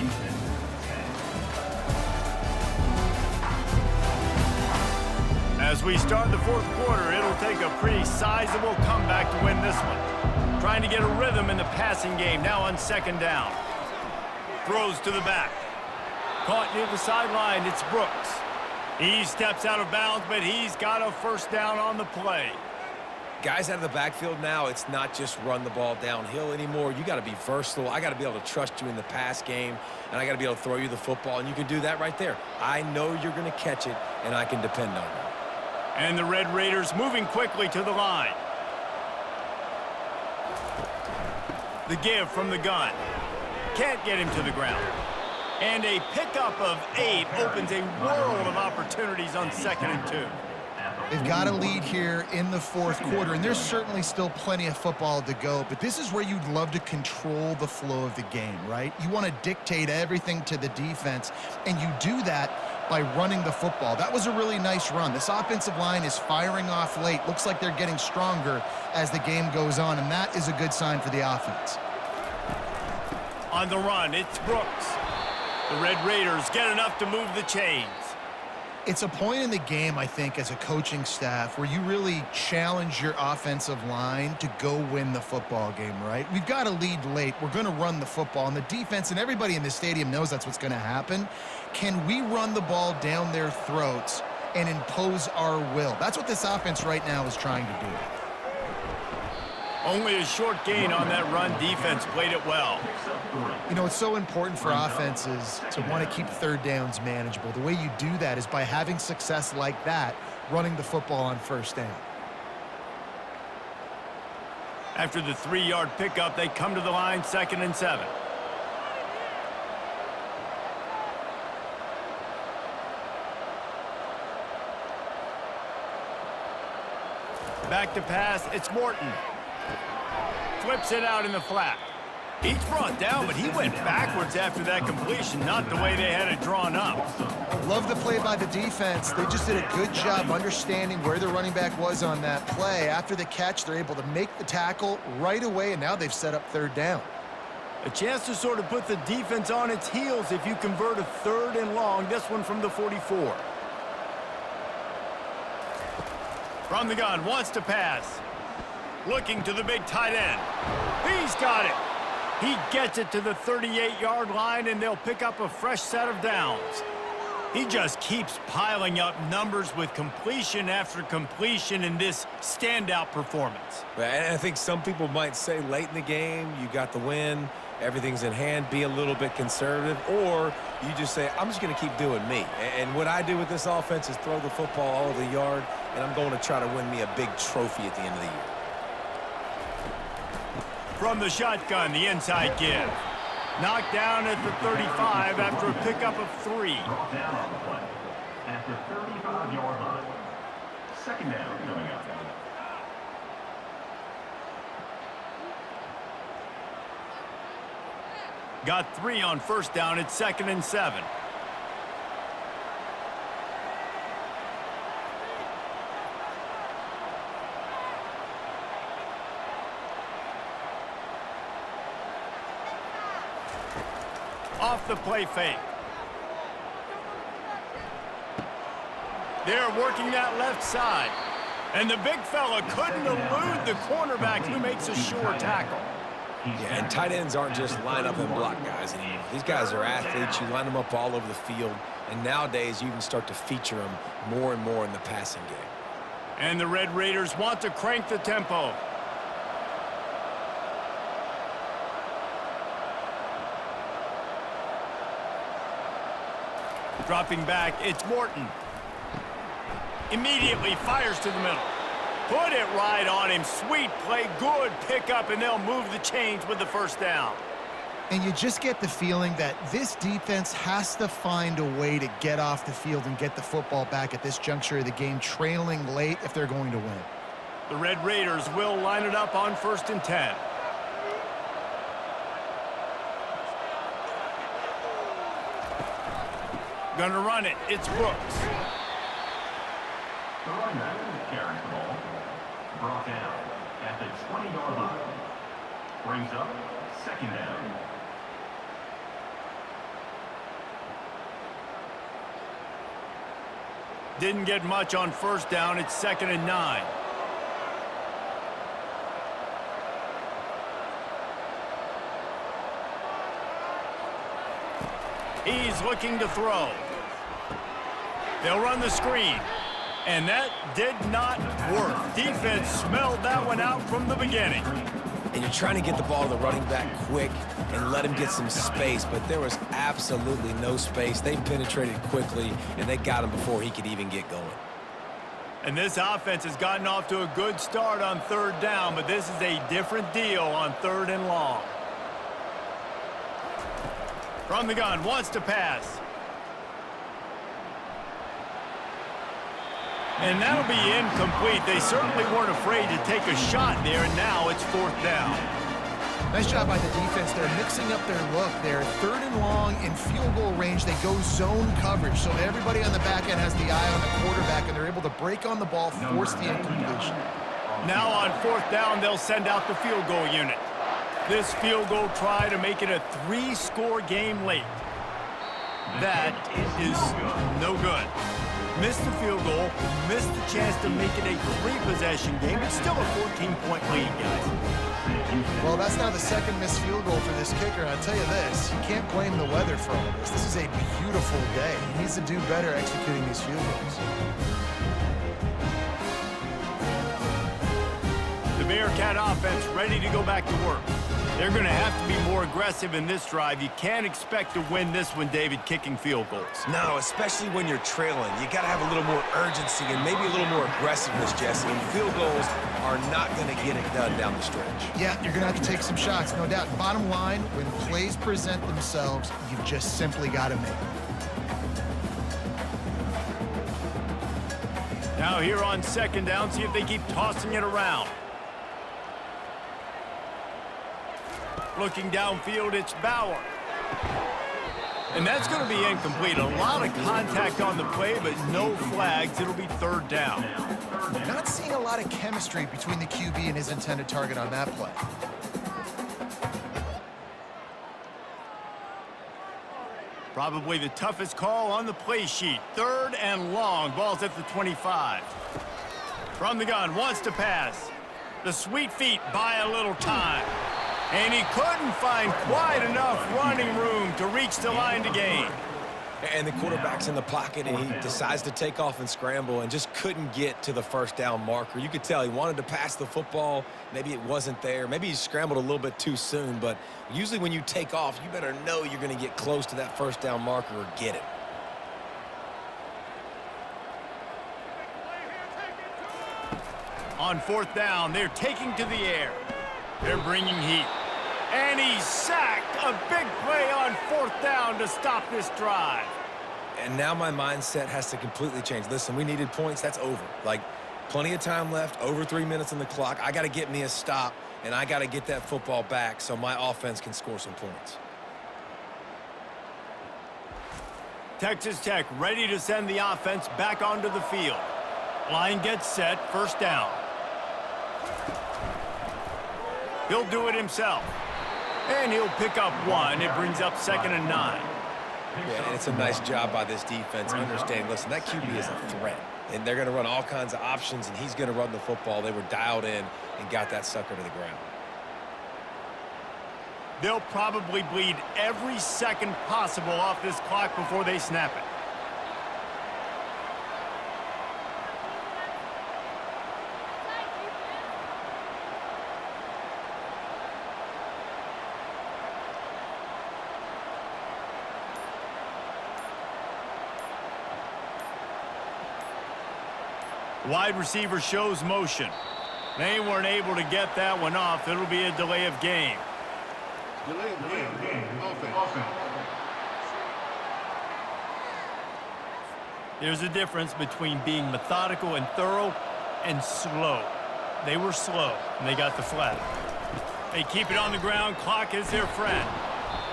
As we start the 4th quarter, it'll take a pretty sizable comeback to win this one. Trying to get a rhythm in the passing game, now on 2nd down. Throws to the back. Caught near the sideline, it's Brooks. He steps out of bounds, but he's got a first down on the play. Guys out of the backfield now, it's not just run the ball downhill anymore. You got to be versatile. I got to be able to trust you in the pass game, and I got to be able to throw you the football, and you can do that right there. I know you're going to catch it, and I can depend on you. And the Red Raiders moving quickly to the line. The give from the gun. Can't get him to the ground. And a pickup of 8 opens a world of opportunities on 2nd and 2. They've got a lead here in the 4th quarter, and there's certainly still plenty of football to go, but this is where you'd love to control the flow of the game, right? You want to dictate everything to the defense, and you do that by running the football. That was a really nice run. This offensive line is firing off late. Looks like they're getting stronger as the game goes on, and that is a good sign for the offense. On the run, it's Brooks. The Red Raiders get enough to move the chains. It's a point in the game, I think, as a coaching staff where you really challenge your offensive line to go win the football game, right? We've got a lead late. We're going to run the football, and the defense and everybody in the stadium knows that's what's going to happen. Can we run the ball down their throats and impose our will? That's what this offense right now is trying to do. Only a short gain on that run. Defense played it well. You know, it's so important for offenses to want to keep 3rd downs manageable. The way you do that is by having success like that, running the football on 1st down. After the 3-yard pickup, they come to the line, 2nd and 7. Back to pass, it's Morton. Flips it out in the flat. He's brought down, but he went backwards after that completion, not the way they had it drawn up. Love the play by the defense. They just did a good job understanding where the running back was on that play. After the catch, they're able to make the tackle right away, and now they've set up 3rd down. A chance to sort of put the defense on its heels if you convert a 3rd and long, this one from the 44. From the gun, wants to pass. Looking to the big tight end. He's got it. He gets it to the 38-yard line, and they'll pick up a fresh set of downs. He just keeps piling up numbers with completion after completion in this standout performance. And I think some people might say late in the game, you got the win, everything's in hand, be a little bit conservative, or you just say, I'm just going to keep doing me. And what I do with this offense is throw the football all over the yard, and I'm going to try to win me a big trophy at the end of the year. From the shotgun, the inside give. Knocked down at the 35 after a pickup of 3. Brought down on the play at the 35-yard line. 2nd down coming up. Got 3 on 1st down. It's 2nd and 7. Off the play fake. They're working that left side. And the big fella couldn't elude the cornerback who makes a sure tackle. Yeah, and tight ends aren't just line up and block guys anymore. These guys are athletes. You line them up all over the field. And nowadays, you can start to feature them more and more in the passing game. And the Red Raiders want to crank the tempo. Dropping back, it's Morton. Immediately fires to the middle. Put it right on him. Sweet play, good pickup, and they'll move the chains with the 1st down. And you just get the feeling that this defense has to find a way to get off the field and get the football back at this juncture of the game, trailing late if they're going to win. The Red Raiders will line it up on 1st and 10. Gonna run it. It's Brooks. The running back carries the ball. Brought down at the 20-yard line. Brings up 2nd down. Didn't get much on 1st down. It's 2nd and 9. He's looking to throw. They'll run the screen. And that did not work. Defense smelled that one out from the beginning. And you're trying to get the ball to the running back quick and let him get some space, but there was absolutely no space. They penetrated quickly, and they got him before he could even get going. And this offense has gotten off to a good start on 3rd down, but this is a different deal on 3rd and long. From the gun, wants to pass. And that'll be incomplete. They certainly weren't afraid to take a shot there, and now it's 4th down. Nice job by the defense. They're mixing up their look. They're 3rd and long in field goal range. They go zone coverage, so everybody on the back end has the eye on the quarterback, and they're able to break on the ball, force the incompletion. Now on 4th down, they'll send out the field goal unit. This field goal try to make it a 3-score game late. That is no good. Missed the field goal, missed the chance to make it a 3-possession game. It's still a 14-point lead, guys. Well, that's now the 2nd missed field goal for this kicker. And I'll tell you this, you can't blame the weather for all this. This is a beautiful day. He needs to do better executing these field goals. The Bearcat offense ready to go back to work. They're going to have to be more aggressive in this drive. You can't expect to win this one, David, kicking field goals. No, especially when you're trailing. You got to have a little more urgency and maybe a little more aggressiveness, Jesse. And field goals are not going to get it done down the stretch. Yeah, you're going to have to take some shots, no doubt. Bottom line, when plays present themselves, you've just simply got to make them. Now here on second down, see if they keep tossing it around. Looking downfield, it's Bauer. And that's going to be incomplete. A lot of contact on the play, but no flags. It'll be third down. Not seeing a lot of chemistry between the QB and his intended target on that play. Probably the toughest call on the play sheet. Third and long. Ball's at the 25. From the gun, wants to pass. The sweet feet buy a little time. And he couldn't find quite enough running room to reach the line to gain. And the quarterback's in the pocket, and he decides to take off and scramble and just couldn't get to the first down marker. You could tell he wanted to pass the football. Maybe it wasn't there. Maybe he scrambled a little bit too soon. But usually when you take off, you better know you're going to get close to that first down marker or get it. On fourth down, they're taking to the air. They're bringing heat. And he's sacked. A big play on fourth down to stop this drive. And now my mindset has to completely change. Listen, we needed points. That's over. Like, plenty of time left, over 3 minutes on the clock. I got to get me a stop, and I got to get that football back so my offense can score some points. Texas Tech ready to send the offense back onto the field. Line gets set, first down. He'll do it himself. And he'll pick up one. It brings up 2nd and 9. Yeah, and it's a nice job by this defense understanding, listen, that QB is a threat. And they're going to run all kinds of options, and he's going to run the football. They were dialed in and got that sucker to the ground. They'll probably bleed every second possible off this clock before they snap it. Wide receiver shows motion. They weren't able to get that one off. It'll be a delay of game. Delay of game. Offense. There's a difference between being methodical and thorough and slow. They were slow, and they got the flag. They keep it on the ground. Clock is their friend.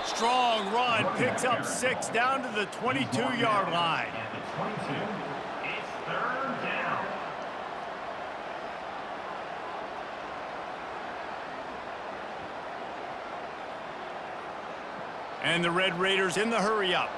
Strong run. Picks up 6 down to the 22-yard line. At the 22, it's third down. And the Red Raiders in the hurry-up.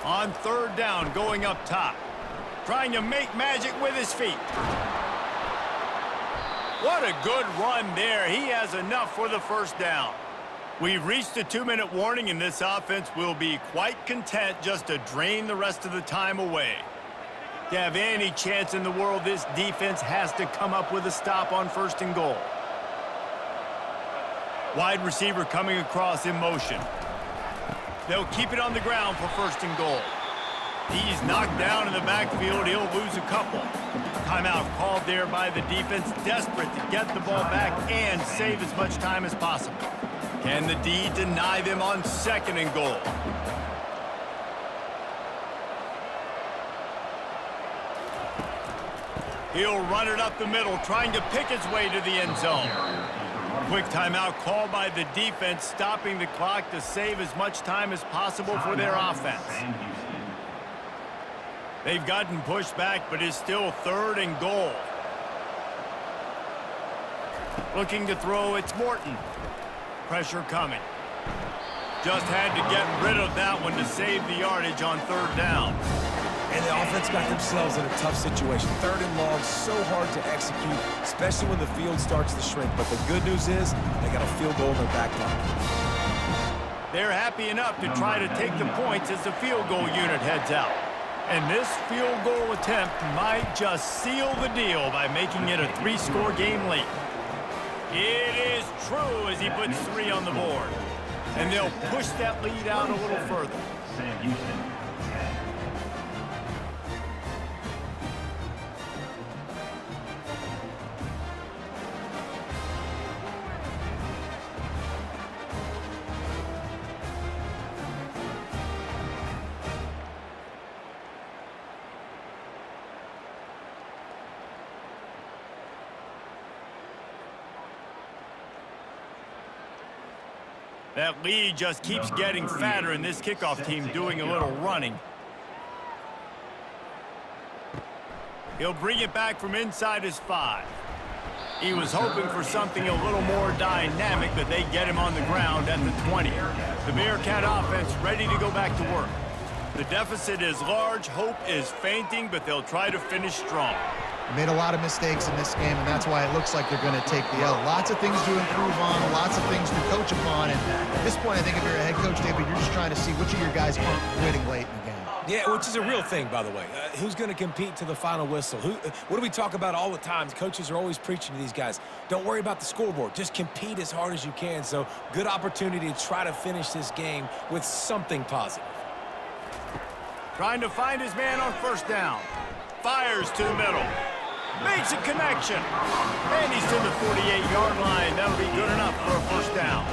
On third down, going up top. Trying to make magic with his feet. What a good run there. He has enough for the first down. We've reached a 2-minute warning, and this offense will be quite content just to drain the rest of the time away. To have any chance in the world, this defense has to come up with a stop on 1st and goal. Wide receiver coming across in motion. They'll keep it on the ground for 1st and goal. He's knocked down in the backfield. He'll lose a couple. Timeout called there by the defense, desperate to get the ball back and save as much time as possible. Can the D deny them on 2nd and goal? He'll run it up the middle, trying to pick his way to the end zone. Quick timeout called by the defense, stopping the clock to save as much time as possible for their offense. They've gotten pushed back, but it's still 3rd and goal. Looking to throw, it's Morton. Pressure coming. Just had to get rid of that one to save the yardage on 3rd down. and the offense got themselves in a tough situation. 3rd and long, so hard to execute, especially when the field starts to shrink. But the good news is they got a field goal in their back pocket. They're happy enough to try to take the points as the field goal unit heads out. And this field goal attempt might just seal the deal by making it a 3-score game late. It is true as he puts 3 on the board. And they'll push that lead out a little further. Sam Houston. That lead just keeps getting fatter, and this kickoff team doing a little running. He'll bring it back from inside his 5. He was hoping for something a little more dynamic, but they get him on the ground at the 20. The Bearcat offense ready to go back to work. The deficit is large, hope is fainting, but they'll try to finish strong. Made a lot of mistakes in this game, and that's why it looks like they're going to take the L. Lots of things to improve on, lots of things to coach upon, and at this point, I think if you're a head coach, David, you're just trying to see which of your guys aren't quitting late in the game. Yeah, which is a real thing, by the way. Who's going to compete to the final whistle? What do we talk about all the time? Coaches are always preaching to these guys. Don't worry about the scoreboard. Just compete as hard as you can. So, good opportunity to try to finish this game with something positive. Trying to find his man on 1st down. Fires to the middle. Makes a connection. And he's to the 48-yard line. That'll be good enough for a 1st down.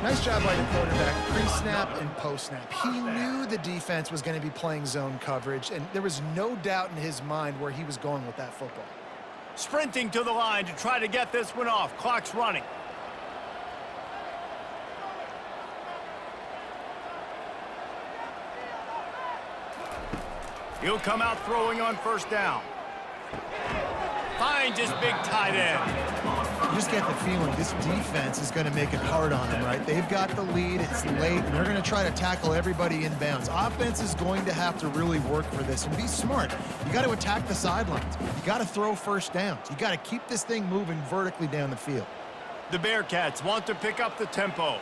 Nice job by the quarterback, pre-snap and post-snap. He knew the defense was going to be playing zone coverage, and there was no doubt in his mind where he was going with that football. Sprinting to the line to try to get this one off. Clock's running. He'll come out throwing on 1st down. Finds his big tight end. You just get the feeling this defense is going to make it hard on them, right? They've got the lead, it's late, and they're going to try to tackle everybody in bounds. Offense is going to have to really work for this and be smart. You got to attack the sidelines. You got to throw 1st downs. You got to keep this thing moving vertically down the field. The Bearcats want to pick up the tempo.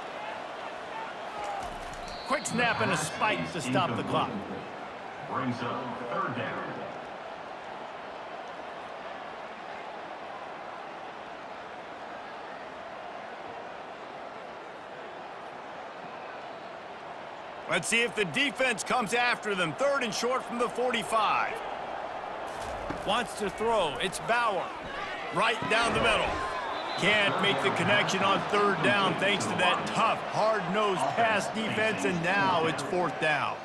Quick snap and a spike to stop the clock. Brings up 3rd down. Let's see if the defense comes after them. 3rd and short from the 45. Wants to throw. It's Bauer. Right down the middle. Can't make the connection on 3rd down thanks to that tough, hard-nosed pass defense, and now it's 4th down.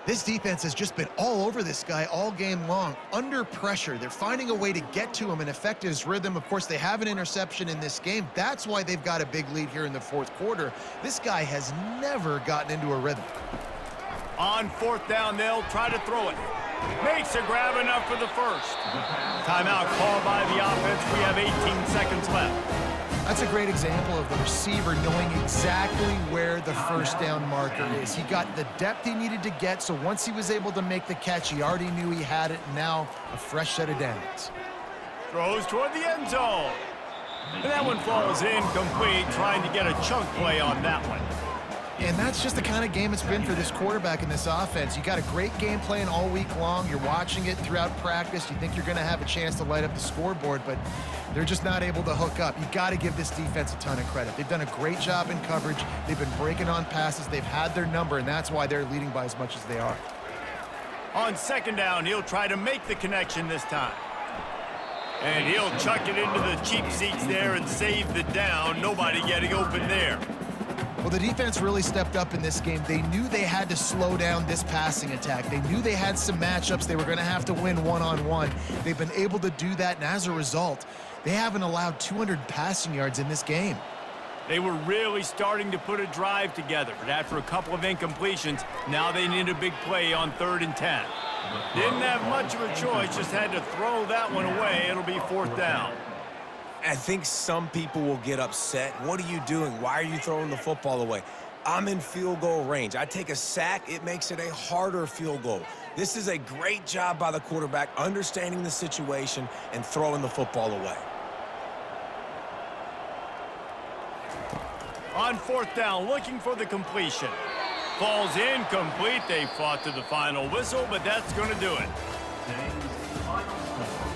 This defense has just been all over this guy all game long. Under pressure, they're finding a way to get to him and affect his rhythm. Of course, they have an interception in this game. That's why they've got a big lead here in the 4th quarter. This guy has never gotten into a rhythm. On 4th down, they'll try to throw it. Makes a grab enough for the 1st. Timeout called by the offense. We have 18 seconds left. That's a great example of the receiver knowing exactly where the 1st down marker is. He got the depth he needed to get, so once he was able to make the catch, he already knew he had it. Now, a fresh set of downs. Throws toward the end zone. And that one falls incomplete, trying to get a chunk play on that one. And that's just the kind of game it's been for this quarterback in this offense. You got a great game plan all week long. You're watching it throughout practice. You think you're going to have a chance to light up the scoreboard, but they're just not able to hook up. You got to give this defense a ton of credit. They've done a great job in coverage. They've been breaking on passes. They've had their number, and that's why they're leading by as much as they are. On 2nd down, he'll try to make the connection this time. And he'll chuck it into the cheap seats there and save the down. Nobody getting open there. Well, the defense really stepped up in this game. They knew they had to slow down this passing attack. They knew they had some matchups they were going to have to win one-on-one. They've been able to do that, and as a result, they haven't allowed 200 passing yards in this game. They were really starting to put a drive together, but after a couple of incompletions, now they need a big play on 3rd and 10. Didn't have much of a choice, just had to throw that one away. It'll be 4th down. I think some people will get upset. What are you doing? Why are you throwing the football away? I'm in field goal range. I take a sack, it makes it a harder field goal. This is a great job by the quarterback, understanding the situation and throwing the football away. On 4th down, looking for the completion. Falls incomplete. They fought to the final whistle, but that's going to do it. Today's final score.